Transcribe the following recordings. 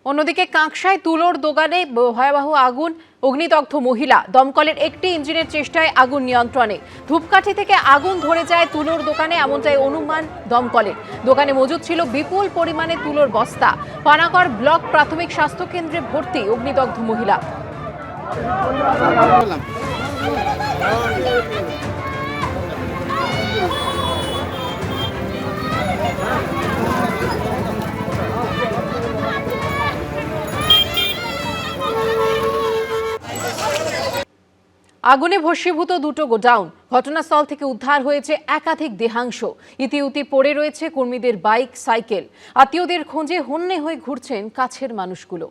অন্যদিকে কাঁকসায় তুলোর দোকানে ভয়াবহ আগুন, অগ্নিদগ্ধ মহিলা। দমকলের একটি ইঞ্জিনের চেষ্টায় আগুন নিয়ন্ত্রণে। ধূপকাঠি থেকে আগুন ধরে যায় তুলোর দোকানে, এমনটাই অনুমান দমকলের। দোকানে মজুদ ছিল বিপুল পরিমাণে তুলোর বস্তা। পানাগড় ব্লক প্রাথমিক স্বাস্থ্য কেন্দ্রে ভর্তি অগ্নিদগ্ধ মহিলা। আগুনে ভস্মীভূত দুটো গোডাউন। ঘটনাস্থল থেকে উদ্ধার হয়েছে একাধিক দেহাংশ। ইতিউতি পড়ে রয়েছে কর্মীদের বাইক, সাইকেল। আত্মীয়দের খোঁজে হন্যে হয়ে ঘুরছেন কাছের মানুষগুলো।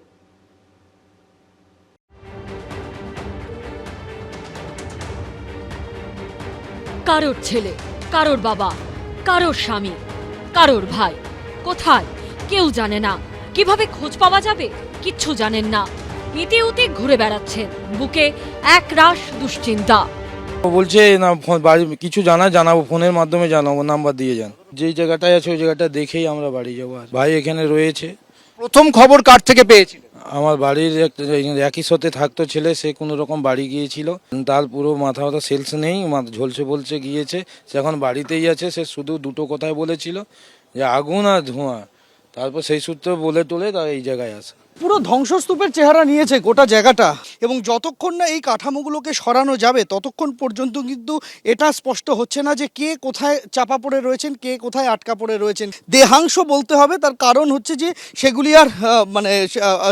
কারোর ছেলে, কারোর বাবা, কারোর স্বামী, কারোর ভাই কোথায় কেউ জানে না। কিভাবে খোঁজ পাওয়া যাবে কিচ্ছু জানেন না। ইতিউতি ঘুরে বেড়াচ্ছেন, বুকে এক রাশ দুশ্চিন্তা। বলছে না কিছু জানাবো, ফোনের মাধ্যমে জানাবো, নাম্বার দিয়ে যান। যেই জায়গাটায় আছে ওই জায়গাটা দেখেই আমরা বাড়ি যাবো। ভাই এখানে রয়েছে। প্রথম খবর কার থেকে পেয়েছিল? আমার বাড়ির একই সাথে থাকতো ছেলে, সে কোনো রকম বাড়ি গিয়েছিল। তার পুরো মাথা সেলস নেই, ঝলসে বলছে গিয়েছে। সে এখন বাড়িতেই আছে। সে শুধু দুটো কথাই বলেছিল যে আগুন আর ধোঁয়া। তারপর সেই সূত্রে বলে তোলে তার এই জায়গায় আসে। পুরো ধ্বংসস্তূপের চেহারা নিয়েছে গোটা জায়গাটা, এবং যতক্ষণ না এই কাঠামোগুলোকে সরানো যাবে ততক্ষণ পর্যন্ত কিন্তু এটা স্পষ্ট হচ্ছে না যে কে কোথায় চাপা পড়ে রয়েছেন, কে কোথায় আটকা পড়ে রয়েছেন। দেহাংশ বলতে হবে, তার কারণ হচ্ছে যে সেগুলি আর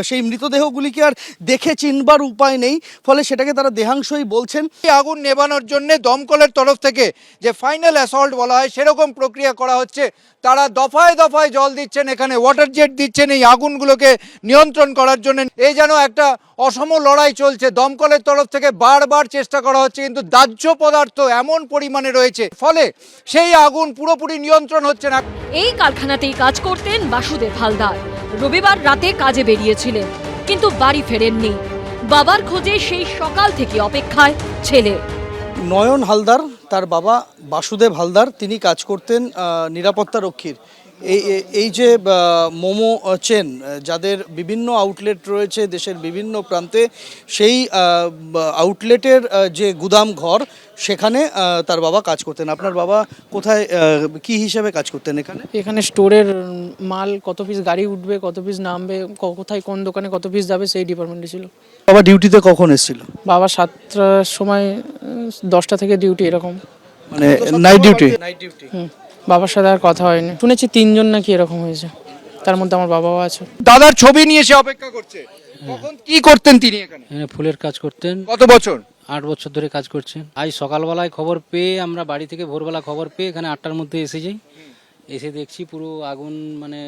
সেই মৃতদেহগুলিকে আর দেখে চিনবার উপায় নেই, ফলে সেটাকে তারা দেহাংশই বলছেন। এই আগুন নেভানোর জন্য দমকলের তরফ থেকে যে ফাইনাল অ্যাসল্ট বলা হয় সেরকম প্রক্রিয়া করা হচ্ছে। তারা দফায় দফায় জল দিচ্ছেন, এখানে ওয়াটার জেট দিচ্ছেন এই আগুনগুলোকে নিয়ন্ত্রণ করার জন্য। এই যেন একটা অসম লড়াই চলছে। দমকলের তরফ থেকে বারবার চেষ্টা করা হচ্ছে, কিন্তু দাহ্য পদার্থ এমন পরিমাণে রয়েছে ফলে সেই আগুন পুরোপুরি নিয়ন্ত্রণ হচ্ছে না। এই কারখানাতেই কাজ করতেন বাসুদেব হালদার। রবিবার রাতে কাজে বেরিয়েছিলেন, কিন্তু বাড়ি ফেরেননি। বাবার খোঁজে সেই সকাল থেকে অপেক্ষায় ছেলে। নয়ন হালদার, তার বাবা বাসুদেব হালদার, তিনি কাজ করতেন নিরাপত্তা রক্ষীর। এই যে মোমো চেন, যাদের বিভিন্ন আউটলেট রয়েছে দেশের বিভিন্ন প্রান্তে, সেই আউটলেটের যে গুদাম ঘর, সেখানে তার বাবা কাজ করতেন। আপনার বাবা কোথায় কি হিসেবে কাজ করতেন? এখানে স্টোরের মাল কত পিস গাড়ি উঠবে, কত পিস নামবে, কোথায় কোন দোকানে কত পিস যাবে, সেই ডিপার্টমেন্টে ছিল। বাবা ডিউটিতে কখন এসেছিল? বাবা 7টার সময়, 10টা থেকে ডিউটি, এরকম মানে নাইট ডিউটি। বাবার সাথে আর কথা হয়নি। শুনেছি 3জন নাকি এরকম হয়েছে, তার মধ্যে আমার বাবাও আছে। দাদার ছবি নিয়ে সে অপেক্ষা করছে। কখন কি করতেন তিনি এখানে? ফুলের কাজ করতেন। কত বছর? 8 বছর ধরে কাজ করছেন। আজ সকালবেলায় খবর পেয়ে আমরা বাড়ি থেকে ভোরবেলা খবর পেয়ে এখানে 8টার মধ্যে এসে যাই। এসে দেখছি পুরো আগুন, মানে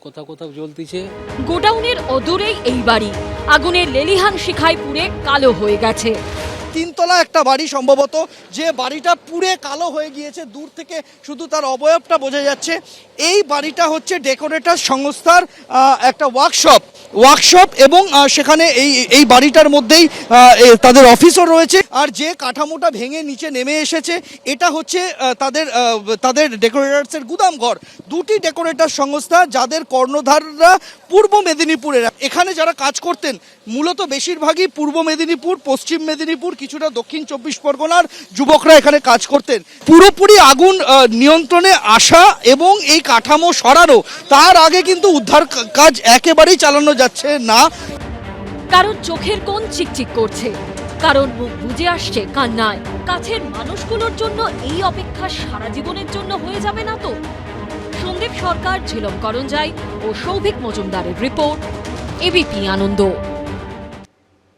কোথাও কোথাও জ্বলতিছে। গোডাউনের অদূরেই এই বাড়ি। আগুনের লেলিহান শিখায় পুড়ে কালো হয়ে গেছে। 3তলা একটা বাড়ি সম্ভবত, যে বাড়িটা পুড়ে কালো হয়ে গিয়েছে। দূর থেকে শুধু তার অবয়বটা বোঝা যাচ্ছে। এই বাড়িটা হচ্ছে ডেকোরেটর সংস্থার একটা ওয়ার্কশপ, এবং সেখানে এই বাড়িটার মধ্যেই তাদের অফিসও রয়েছে। আর যে কাঠামোটা ভেঙে নিচে নেমে এসেছে, এটা হচ্ছে তাদের ডেকোরেটার্সের গুদাম ঘর। দুটি ডেকোরেটর সংস্থা, যাদের কর্ণধাররা পূর্ব মেদিনীপুরের। এখানে যারা কাজ করতেন মূলত বেশিরভাগই পূর্ব মেদিনীপুর, পশ্চিম মেদিনীপুর, কিছুটা দক্ষিণ 24 পরগনার যুবকরা এখানে কাজ করতেন। পুরোপুরি আগুন নিয়ন্ত্রণে আসা এবং এই কাঠামো সরানো, তার আগে কিন্তু উদ্ধার কাজ একেবারেই চালানো যাচ্ছে না। কারোর চোখের কোণ চিকচিক করছে, কারোর মুখ বুজে আসছে কান্নায়। কাছের মানুষগুলোর জন্য এই অপেক্ষা সারা জীবনের জন্য হয়ে যাবে না তো? সন্দীপ সরকার, ঝিলম করঞ্জাই ও সৌভিক মজুমদারের রিপোর্ট, এবিপি আনন্দ।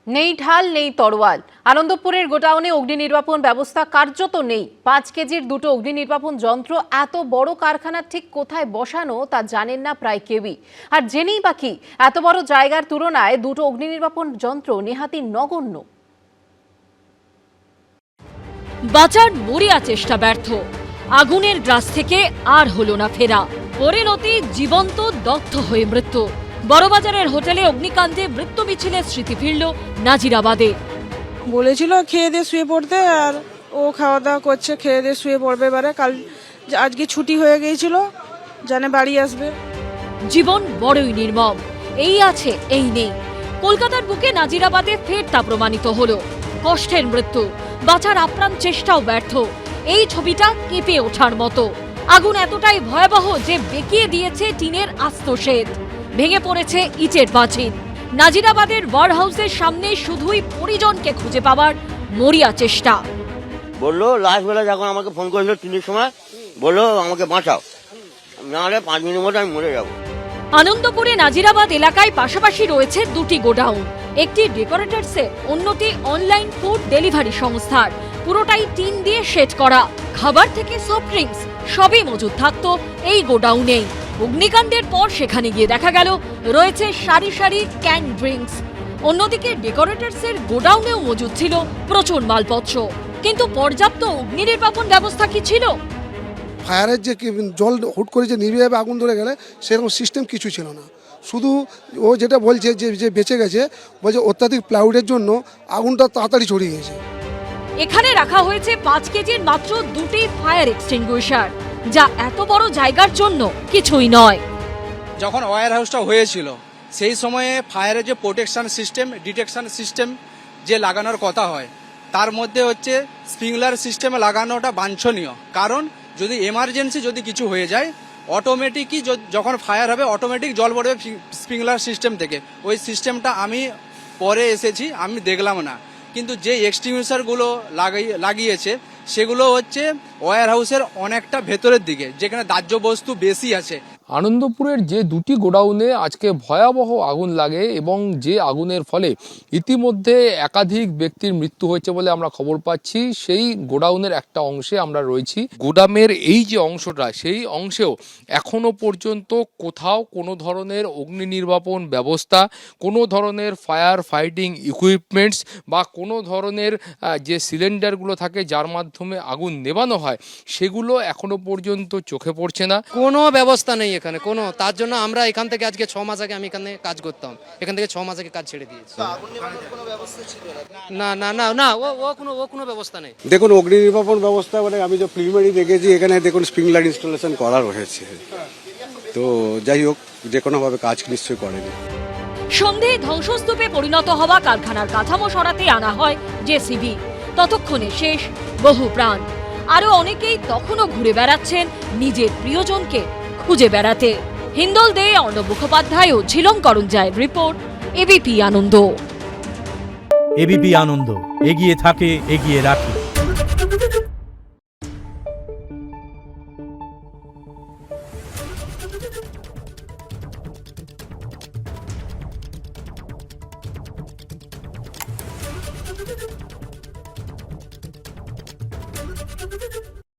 নেই ঢাল, নেই তরোয়াল। আনন্দপুরের গোডাউনে অগ্নি নির্বাপন ব্যবস্থা কার্যত নেই। 5 কেজির দুটো অগ্নি নির্বাপন যন্ত্র এত বড় কারখানা ঠিক কোথায় বসানো তা জানেন না প্রায় কেউই। আর জেনেই বাকি, এত বড় জায়গার তুলনায় দুটো অগ্নি নির্বাপন যন্ত্র নেহাতি নগণ্য। বাঁচার মরিয়া চেষ্টা ব্যর্থ। আগুনের গ্রাস থেকে আর হলো না ফেরা। পরিণতি জীবন্ত দগ্ধ হয়ে মৃত্যু। বড়বাজারের হোটেলে অগ্নিকাণ্ডে মৃত্যু মিছিলের স্মৃতি ফিরল নাজিরাবাদে। বলেছিল খেয়ে দিয়ে শুয়ে পড়তে, আর ও খাওয়া দাওয়া করছে, খেয়ে দিয়ে শুয়ে পড়বে। এবারে আজকে ছুটি হয়ে গিয়েছিল, জানে বাড়ি আসবে। জীবন বড়ই নির্মম। এই আছে এই নেই। কলকাতার বুকে নাজিরাবাদে ফের তা প্রমাণিত হলো। কষ্টের মৃত্যু, বাঁচার আপ্রাণ চেষ্টাও ব্যর্থ। এই ছবিটা কেঁপে ওঠার মতো। আগুন এতটাই ভয়াবহ যে বেঁকিয়ে দিয়েছে টিনের আস্ত শেড, ভেঙে পড়েছে ইটের পাঁচিল। নাজিরাবাদের ওয়ার হাউসের সামনে শুধুই পরিজনকে খুঁজে পাওয়ার মরিয়া চেষ্টা। বললো লাস্ট বেলা যখন আমাকে ফোন করেছিল 3-এর সময়, বললো আমাকে বাঁচাও, নাহলে 5 মিনিটের মধ্যে আমি মরে যাবো। আনন্দপুরে নাজিরাবাদ এলাকায় পাশাপাশি রয়েছে দুটি গোডাউন, একটি ডেকোরেটরসের, অন্যটি অনলাইন ফুড ডেলিভারি সংস্থার। পুরোটাই টিন দিয়ে শেড করা। খাবার থেকে সফট ড্রিঙ্কস সবই মজুদ থাকতো এই গোডাউনেই। অগ্নিকাণ্ডের পর সেখানে গিয়ে দেখা গেল রয়েছে সারি সারি ক্যান ড্রিঙ্কস। অন্যদিকে ডেকোরেটরসের গোডাউনেও মজুদ ছিল প্রচুর মালপত্র। কিন্তু পর্যাপ্ত অগ্নি নির্বাপন ব্যবস্থা কি ছিল? ফায়ারের যে জল হুট করে যে নিভে যাবে আগুন ধরে গেলে সেরকম সিস্টেম কিছু ছিল না। শুধু ও যেটা বলছে যে বেঁচে গেছে, বলছে অত্যাধিক প্লাউডের জন্য আগুনটা তাড়াতাড়ি ছড়িয়ে গেছে। এখানে রাখা হয়েছে 5 কেজির মাত্র 2টি ফায়ার এক্সটিংগুইশার, যা এত বড় জায়গার জন্য কিছুই নয়। যখন ওয়্যার হাউসটা হয়েছিল সেই সময়ে ফায়ারের যে প্রোটেকশন সিস্টেম, ডিটেকশন সিস্টেম যে লাগানোর কথা হয়, তার মধ্যে হচ্ছে স্প্রিংলার সিস্টেম লাগানোটা বাঞ্ছনীয়। কারণ যদি এমার্জেন্সি যদি কিছু হয়ে যায়, অটোমেটিকই যখন ফায়ার হবে অটোমেটিক জল পড়বে স্প্রিংলার সিস্টেম থেকে। ওই সিস্টেমটা আমি পরে এসেছি, আমি দেখলাম না। কিন্তু যে এক্সটিংগুইশারগুলো লাগিয়েছে সেগুলো হচ্ছে ওয়্যার হাউসের অনেকটা ভেতরের দিকে, যেখানে দাহ্য বস্তু বেশি আছে। আনন্দপুরের যে দুটি গোডাউনে আজকে ভয়াবহ আগুন লাগে এবং যে আগুনের ফলে ইতিমধ্যে একাধিক ব্যক্তির মৃত্যু হয়েছে বলে আমরা খবর পাচ্ছি, সেই গোডাউনের একটা অংশে আমরা রয়েছি। গোদামের এই যে অংশটা, সেই অংশেও এখনো পর্যন্ত কোথাও কোনো ধরনের অগ্নি নির্বাপন ব্যবস্থা, কোনো ধরনের ফায়ার ফাইটিং ইকুইপমেন্টস বা কোনো ধরনের যে সিলিন্ডারগুলো থাকে যার মাধ্যমে আগুন নেভানো হয়, সেগুলো এখনো পর্যন্ত চোখে পড়ছে না। কোনো ব্যবস্থা নেই এখানে কোনো। তার জন্য আমরা এখান থেকে আজকে 6 মাস আগে আমি এখানে কাজ করতাম, এখান থেকে 6 মাস আগে কাজ ছেড়ে দিয়েছি। না না না না, ও কোনো ব্যবস্থা নেই। দেখুন অগ্নি নির্বাপন ব্যবস্থা মানে আমি যে প্রিলিমিনারি দেখেছি, এখানে দেখুন স্প্রিংলার ইনস্টলেশন করা রয়েছে। তো যাই হোক, যে কোনোভাবে কাজ নিশ্চয়ই করেনি। সন্ধে ধ্বংসস্তূপে পরিণত হওয়া কারখানার কাঠামো সরাতে আনা হয় জেসিবি। ততক্ষণে শেষ বহু প্রাণ। আরো অনেকেই তখনও ঘুরে বেড়াচ্ছেন নিজের প্রিয়জনকে খুঁজে বেড়াতে। হিন্দল দে, অর্ণব মুখোপাধ্যায় ও ঝিলম করঞ্জায়ের রিপোর্ট, এবিপি আনন্দ। এবিপি আনন্দ, এগিয়ে থাকে, এগিয়ে রাখে।